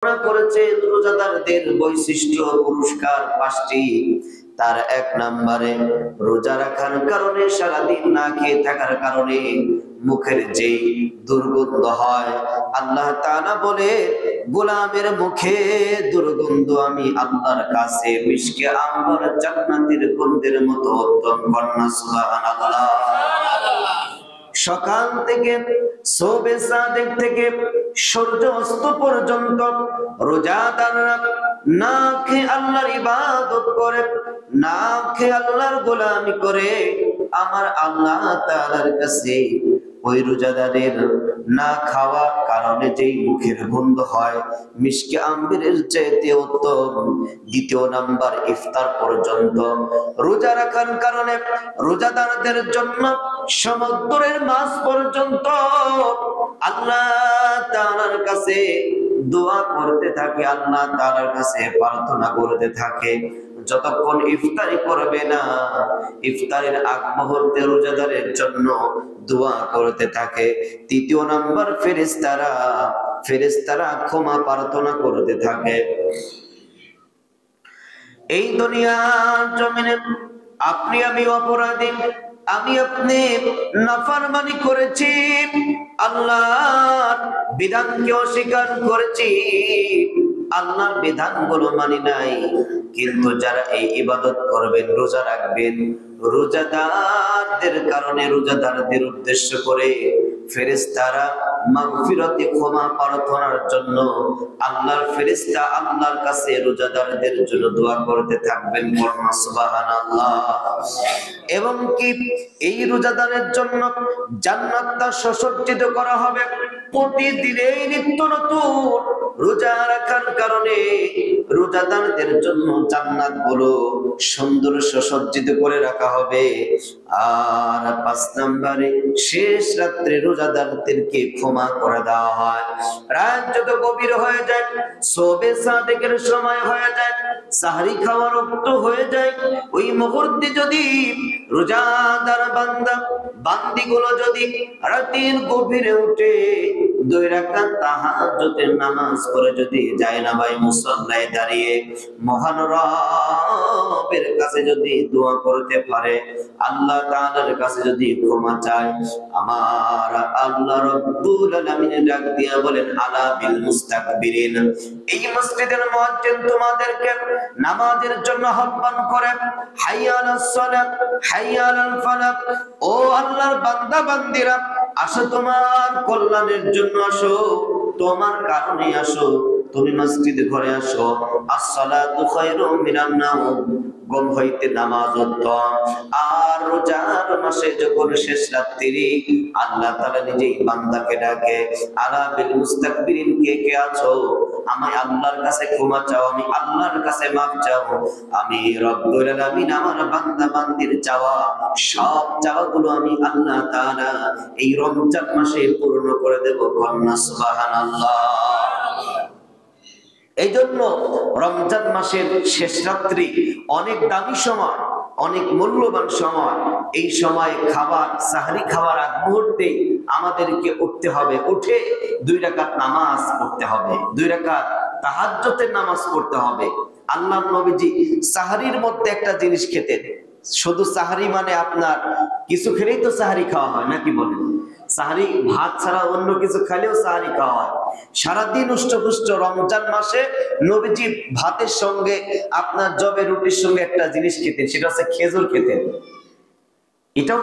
করেছে রোজাদারদের বৈশিষ্ট্য পুরস্কার 5টি। তার 1 নম্বরে রোজা রাখার কারণে সারাদিন না খেয়ে থাকার কারণে মুখের যে দুর্গন্ধ হয়, আল্লাহ তাআলা বলে গোলামের মুখে দুর্গন্ধ আমি আল্লাহর কাছে মিশকে আম্বার জান্নাতের গন্ধের মতো উত্তম। কন্যা সুবহানাল্লাহ। সকাল থেকে শোবে সাদেক থেকে সূর্য অস্ত পর্যন্ত রোজাদাররা না খেয়ে আল্লাহর ইবাদত করে, না খেয়ে আল্লাহর গোলামি করে। আমার আল্লাহ তাআলার কাছে ওই রোজাদারের না খাওয়ার কারণে যেই মুখের গন্ধ হয় মিশকে আম্বরের চাইতে উত্তম। 2 নাম্বার ইফতার পর্যন্ত রোজা রাখার কারণে রোজাদারদের জন্য সমুদ্রের মাছ পর্যন্ত আল্লাহ তাআলার কাছে দোয়া করতে থাকে, আল্লাহ তাআলার কাছে প্রার্থনা করতে থাকে। যতক্ষণ ইফতারি করবে না, ইফতারের আগ মুহূর্তে রোজাদারের জন্য দোয়া করতে থাকে। 3 নাম্বার ফেরেশতারা ক্ষমা প্রার্থনা করতে থাকে। এই দুনিয়ার জমিনে আপনি আমি অপরাধী, আমি আপনি নাফরমানি করেছি, আল্লাহর বিধানকে অস্বীকার করেছি, আল্লাহর বিধানগুলো মানি নাই। কিন্তু যারা এই ইবাদত করবেন, রোজা রাখবেন, রোজাদারদের কারণে রোজাদারদের উদ্দেশ্য করে ফেরেশতারা মাগফিরাতে ক্ষমা প্রার্থনার জন্য আল্লাহর ফেরেশতা আল্লাহর কাছে রোজাদারদের জন্য দোয়া করতে থাকবেন। সুবহানাল্লাহ। এবং কি এই রোজাদারের জন্য জান্নাতটা সুসজ্জিত করা হবে প্রতিদিনই নিত্য নতুন। রোজা রাখার কারণে রোজাদারদের জন্য জান্নাত গুলো সুন্দর সুসজ্জিত করে রাখা হবে। আর 5 নম্বরে শেষ রাত্রে রোজাদারদেরকে ক্ষমা করে দেওয়া হয়। রাত যত গভীর হয়ে যায়, শোবে সাদেকের সময় হয়ে যায়, সাহরি খাওয়ার ওয়াক্ত হয়ে যায়, ওই মুহূর্তে যদি রোজাদার বান্দিগুলো যদি রাতের গভীরে উঠে 2 রাকাত তাহাজ্জুদের নামাজ পড়ে যদি যায় না ভাই মুসল্লায় দাঁড়িয়ে মহান রবের কাছে যদি দোয়া করতে পারে, আল্লাহ তাআলার কাছে যদি ক্ষমা চায়, আমার আল্লাহ রাব্বুল আলামিন ডাক দিয়া বলেন আলা বিল মুস্তাকবিরিন। এই মসজিদের মুয়াজ্জিন তোমাদেরকে নামাজের জন্য আহ্বান করে, হাইয়া আলাস সালাত হাইয়া আলাল ফালাহ। ও আল্লাহর বান্দা বান্দিরা, আসো তোমার কল্যাণের জন্য আসো, তোমার কারণে আসো, তুমি মসজিদে ঘরে আসো। আসসালাতু খায়রুম মিনান নাওম, ঘুম হইতে নামাজ উত্তম। আর রোজার মাসে যখন শেষ রাত্রি আল্লাহ তাআলা নিজেই বান্দাকে ডাকে, আলা বিল মুস্তাকবিরিন, কে কে আছো আমি আল্লাহর কাছে ক্ষমা চাও, আমি আল্লাহর কাছে মাফ চাও, আমি রব্বুল আলামিন আমার বান্দা বান্দির চাওয়া সব চাওয়াগুলো আমি আল্লাহ তাআলা এই রমজান মাসে পূর্ণ করে দেব। কন্যা সুবহানাল্লাহ। এই জন্য রমজান মাসের শেষ রাত্রি অনেক দামি সময়, অনেক মূল্যবান সময়। এই সময় খাবার সাহরি খাওয়ার আগ মুহূর্তে আমাদেরকে উঠতে হবে, উঠে 2 রাকাত নামাজ পড়তে হবে, 2 রাকাত তাহাজ্জুদের নামাজ পড়তে হবে। আল্লাহর নবীজি সাহরির মধ্যে একটা জিনিস খেতেন। শুধু সাহরি মানে আপনার কিছু খেলেই তো সাহরি খাওয়া হয় নাকি বলেন? সাহরি ভাত ছাড়া অন্য কিছু খাইলেও সাহরি খাওয়া হয়। সারাদিন উষ্টপুষ্ট রমজান মাসে নবীজি ভাতের সঙ্গে আপনার জবে রুটির সঙ্গে একটা জিনিস খেতেন, সেটা হচ্ছে খেজুর খেতেন। এটাও